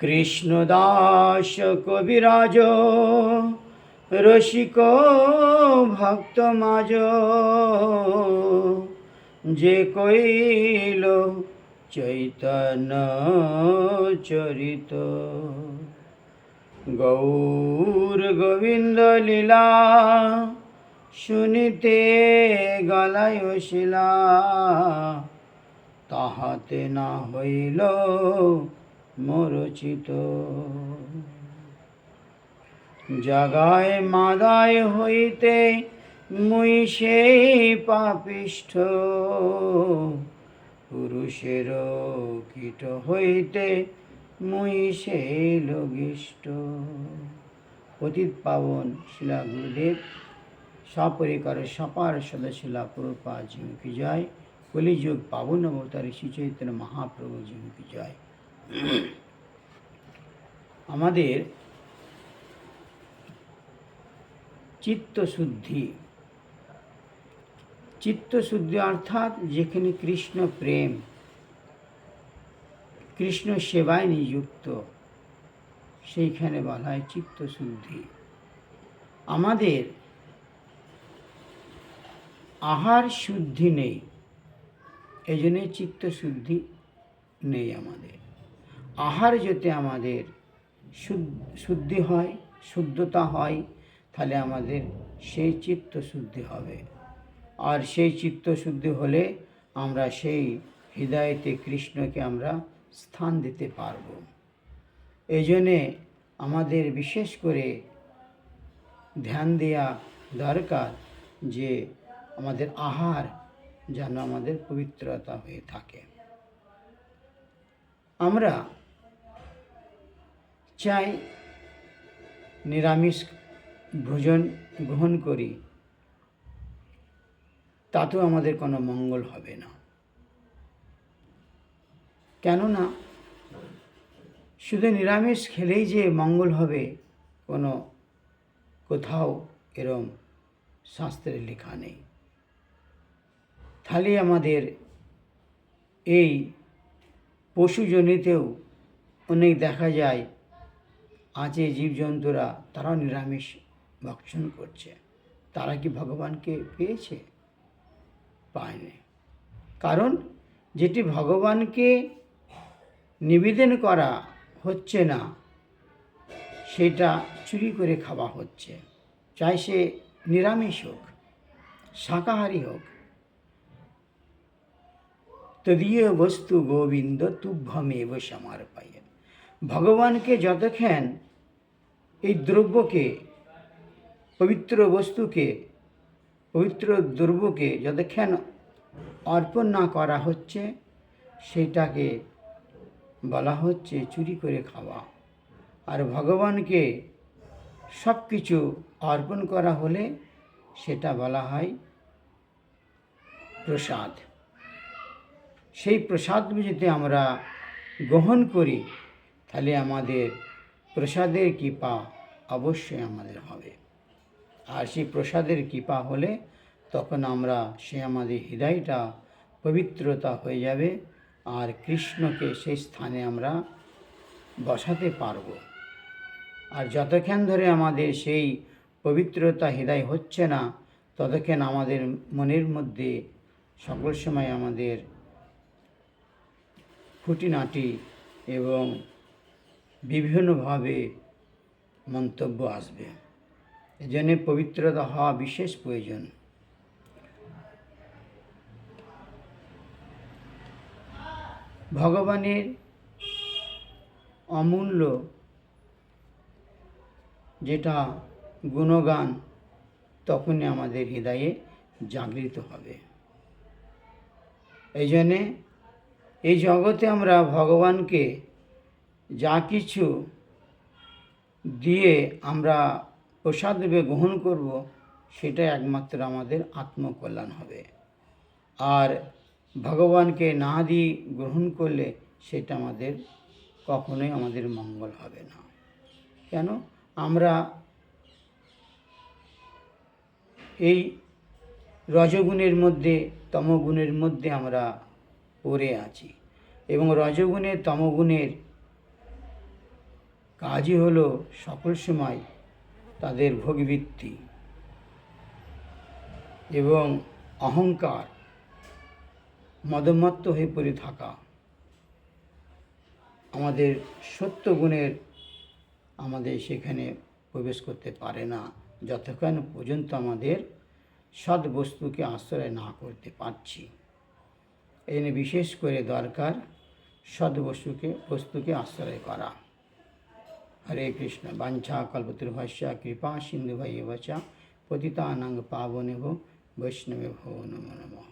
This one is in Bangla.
কৃষ্ণদাস কবিরাজ রসিক ভক্ত মাজ, যে কইল চৈতন্য চরিত। গৌর গোবিন্দ লীলা শুনিতে গলায় শিলা, তাহাতে না হইল মোরচিত। জাগায় মাদায় হইতে মুই সেই পাপিষ্ঠ, পুরুষের কীট হইতে মুই সেই লঘিষ্ঠ। পতিত পাবন শিলা গুরুদেব সপরিকার সপার সদশিলা প্রভুপাদ জি কি জয়। কলিযুগ পাবন অবতার শ্রী চৈতন্য মহাপ্রভু জি কি জয়। আমাদের চিত্তশুদ্ধি, চিত্তশুদ্ধি অর্থাৎ যেখানে কৃষ্ণ প্রেম, কৃষ্ণ সেবায় নিযুক্ত, সেইখানে বলা হয় চিত্তশুদ্ধি। আমাদের আহার শুদ্ধি নেই, এই জন্যে চিত্তশুদ্ধি নেই। আমাদের আহার যাতে আমাদের শুদ্ধি হয়, শুদ্ধতা হয়, তাহলে আমাদের সেই চিত্তশুদ্ধি হবে। আর সেই চিত্তশুদ্ধি হলে আমরা সেই হৃদয়তে কৃষ্ণকে আমরা স্থান দিতে পারব। এই জন্যে আমাদের বিশেষ করে ধ্যান দেওয়া দরকার যে আমাদের আহার যেন আমাদের পবিত্রতা হয়ে থাকে। আমরা চাই নিরামিষ ভোজন গ্রহণ করি, তাতেও আমাদের কোনো মঙ্গল হবে না। কেননা শুধু নিরামিষ খেলেই যে মঙ্গল হবে কোনো কোথাও এরম শাস্ত্রে লেখা নেই। তাহলে আমাদের এই পশুজনিতেও অনেক দেখা যায় আছে জীবজন্তুরা, তারাও নিরামিষ ভক্ষণ করছে। তারা কি ভগবানকে পেয়েছে? পায়নি। কারণ যেটি ভগবানকে নিবেদন করা হচ্ছে না, সেটা চুরি করে খাওয়া হচ্ছে। চাই সে নিরামিষ হোক, শাকাহারী হোক। তদীয় বস্তু গোবিন্দ তুভ্যমেব সমর্পয়। ভগবানকে যতক্ষণ এই দ্রব্যকে, পবিত্র বস্তুকে, পবিত্র দ্রব্যকে যতক্ষণ অর্পণ না করা হচ্ছে, সেটাকে বলা হচ্ছে চুরি করে খাওয়া। আর ভগবানকে সব কিছু অর্পণ করা হলে সেটা বলা হয় প্রসাদ। সেই প্রসাদ যদি আমরা গ্রহণ করি, তাহলে আমাদের প্রসাদের কৃপা অবশ্যই আমাদের হবে। আর সেই প্রসাদের কৃপা হলে তখন আমরা সে আমাদের হৃদয়টা পবিত্রতা হয়ে যাবে, আর কৃষ্ণকে সেই স্থানে আমরা বসাতে পারব। আর যতক্ষণ ধরে আমাদের সেই পবিত্রতা হৃদয় হচ্ছে না, ততক্ষণ আমাদের মনের মধ্যে সকল সময় আমাদের খুঁটিনাটি এবং বিভিন্নভাবে মন্তব্য আসবে। এজন্য পবিত্রতা হওয়া বিশেষ প্রয়োজন। ভগবানের অমূল্য যেটা গুণগান তখনই আমাদের হৃদয়ে জাগৃত হবে। এই জন্যে এই জগতে আমরা ভগবানকে যা কিছু দিয়ে আমরা প্রসাদ রূপে গ্রহণ করব, সেটা একমাত্র আমাদের আত্মকল্যাণ হবে। আর ভগবানকে না দিয়ে গ্রহণ করলে সেটা আমাদের কখনোই আমাদের মঙ্গল হবে না। কেন? আমরা এই রজগুণের মধ্যে, তমগুণের মধ্যে আমরা পড়ে আছি, এবং রজগুণের তমগুণের কাজই হলো সকল সময় তাদের ভোগবৃত্তি এবং অহংকার, মদমত্ত হয়ে পড়ে থাকা। আমাদের সত্য গুণের আমাদের সেখানে প্রবেশ করতে পারে না যতক্ষণ পর্যন্ত আমাদের সৎ বস্তুকে আশ্রয় না করতে পারছি। এই নিয়ে বিশেষ করে দরকার সৎ বস্তুকে আশ্রয় করা। হরে কৃষ্ণ। বাঞ্ছা কল্পতরুভ্যশ্চ কৃপা সিন্ধুভৈব চ পতিতানাং পাবনেভ্যো বৈষ্ণবেভ্যো নমো নমঃ।